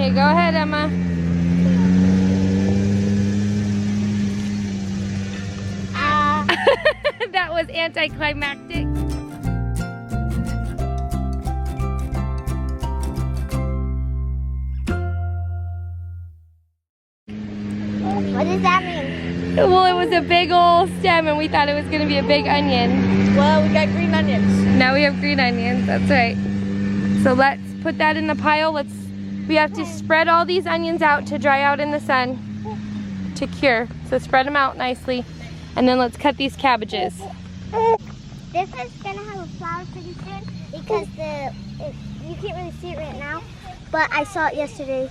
Okay, go ahead, Emma. That was anticlimactic. What does that mean? Well, it was a big old stem and we thought it was gonna be a big onion. Well, we got green onions. Now we have green onions, that's right. So let's put that in the pile. We have to spread all these onions out to dry out in the sun to cure. So spread them out nicely. And then let's cut these cabbages. This is gonna have a flower pretty soon because you can't really see it right now, but I saw it yesterday.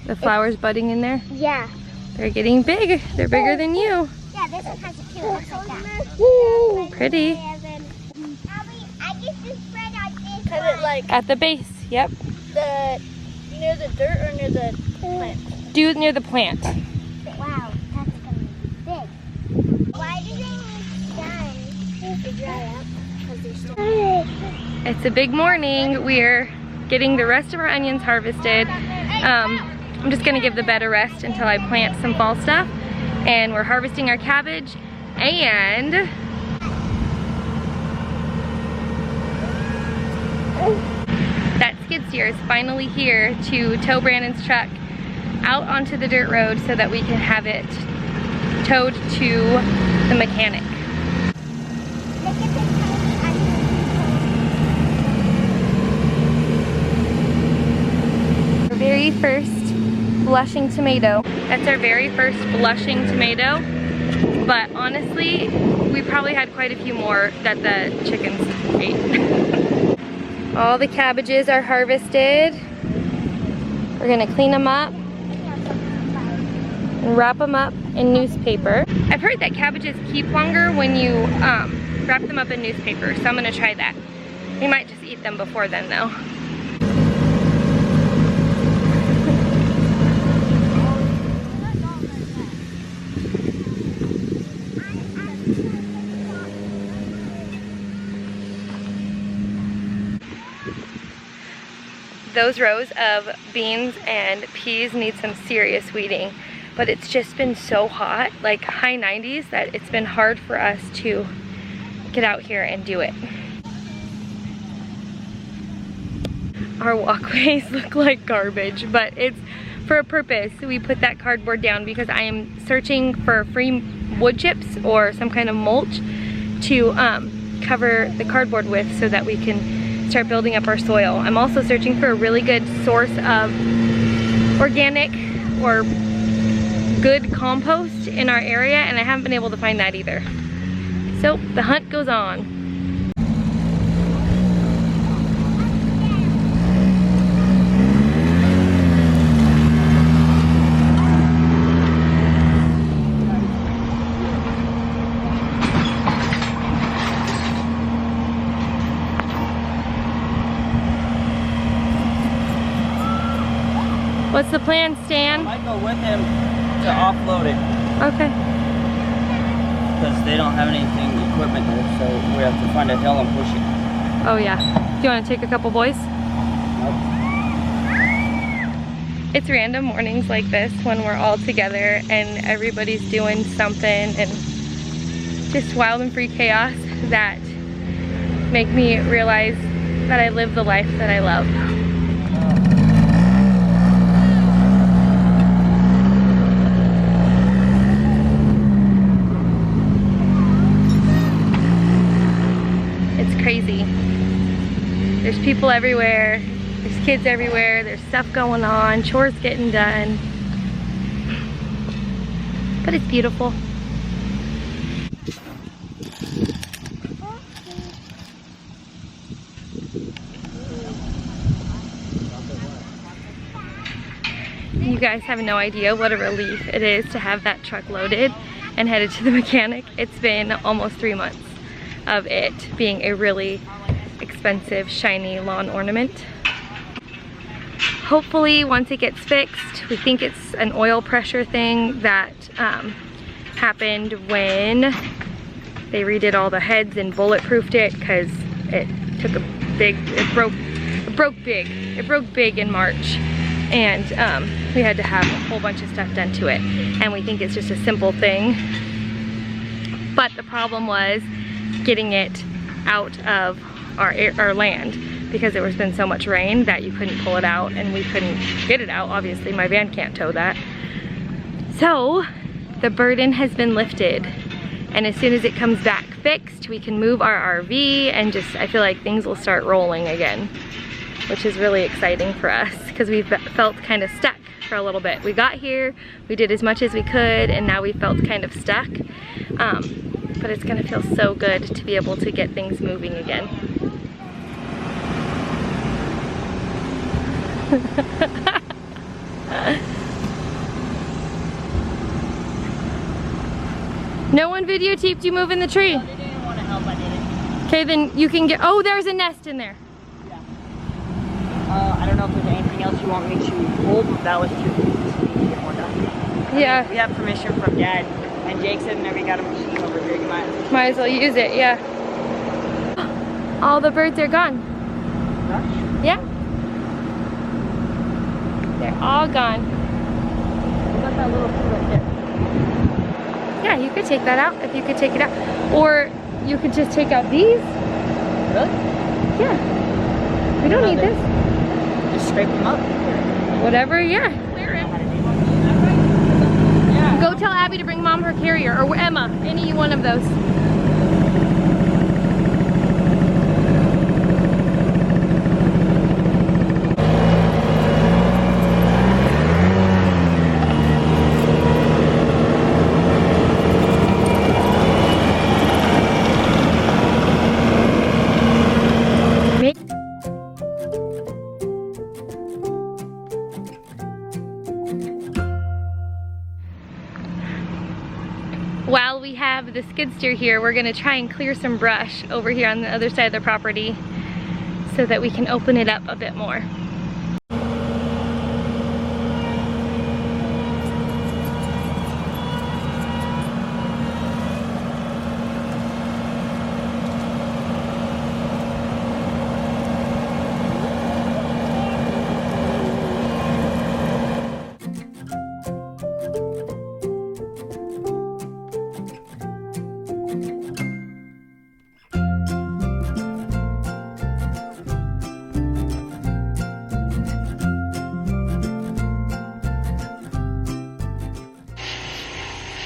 The flowers budding in there? Yeah. They're getting big. They're bigger than you. Yeah, this one has a cute look like that. Pretty. I get to spread out this one. At the base, yep. Near the dirt or near the plant? Do it near the plant. Wow, that's gonna be big. Why do they need sun to dry up? Because they're still. It's a big morning. We're getting the rest of our onions harvested. I'm just gonna give the bed a rest until I plant some fall stuff. And we're harvesting our cabbage and that skid steer is finally here to tow Brandon's truck out onto the dirt road so that we can have it towed to the mechanic. Look at the Our very first blushing tomato. That's our very first blushing tomato. But honestly, we probably had quite a few more that the chickens ate. All the cabbages are harvested. We're gonna clean them up and wrap them up in newspaper. I've heard that cabbages keep longer when you wrap them up in newspaper, so I'm gonna try that. We might just eat them before then though. Those rows of beans and peas need some serious weeding, but it's just been so hot, like high 90s, that it's been hard for us to get out here and do it. Our walkways look like garbage, but it's for a purpose. We put that cardboard down because I am searching for free wood chips or some kind of mulch to cover the cardboard with so that we can start building up our soil. I'm also searching for a really good source of organic or good compost in our area, and I haven't been able to find that either. So the hunt goes on. What's the plan, Stan? I might go with him to offload it. Okay. Because they don't have anything, equipment there, so we have to find a hill and push it. Oh yeah. Do you want to take a couple boys? Nope. It's random mornings like this when we're all together and everybody's doing something and just wild and free chaos that make me realize that I live the life that I love. Crazy. There's people everywhere, there's kids everywhere, there's stuff going on, chores getting done. But it's beautiful. You guys have no idea what a relief it is to have that truck loaded and headed to the mechanic. It's been almost 3 months of it being a really expensive shiny lawn ornament. Hopefully once it gets fixed, we think it's an oil pressure thing that happened when they redid all the heads and bulletproofed it, because it took a big, it broke big in March, and we had to have a whole bunch of stuff done to it, and we think it's just a simple thing, but the problem was getting it out of our land, because there was been so much rain that you couldn't pull it out, and we couldn't get it out. Obviously my van can't tow that. So the burden has been lifted, and as soon as it comes back fixed, we can move our RV, and just, I feel like things will start rolling again, which is really exciting for us, because we felt kind of stuck for a little bit. We got here, we did as much as we could, and now we felt kind of stuck. But it's gonna feel so good to be able to get things moving again. No one videotaped you moving the tree? No, they didn't want to help, I did it. Okay, then you can get, oh, there's a nest in there. Yeah. I don't know if there's anything else you want me to hold, but that was too easy to get more done. Yeah. We have permission from Dad, and Jake said whenever you got a machine over here, you Might as well use it, yeah. All the birds are gone. Huh? Yeah. They're all gone. What about that little tree right there? Yeah, you could take that out if you could take it out. Or you could just take out these. Really? Yeah. We don't need this. Just scrape them up. Whatever, yeah. Go tell Abby to bring Mom her carrier, or Emma, any one of those. While we have the skid steer here, we're gonna try and clear some brush over here on the other side of the property so that we can open it up a bit more.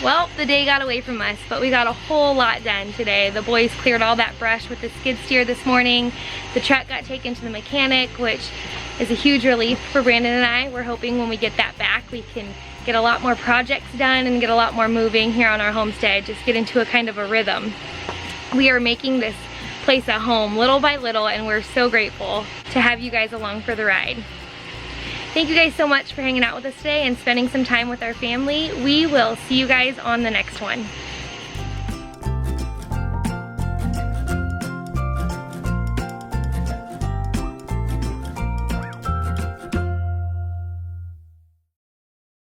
Well, the day got away from us, but we got a whole lot done today. The boys cleared all that brush with the skid steer this morning. The truck got taken to the mechanic, which is a huge relief for Brandon and I. We're hoping when we get that back, we can get a lot more projects done and get a lot more moving here on our homestead, just get into a kind of a rhythm. We are making this place a home little by little, and we're so grateful to have you guys along for the ride. Thank you guys so much for hanging out with us today and spending some time with our family. We will see you guys on the next one.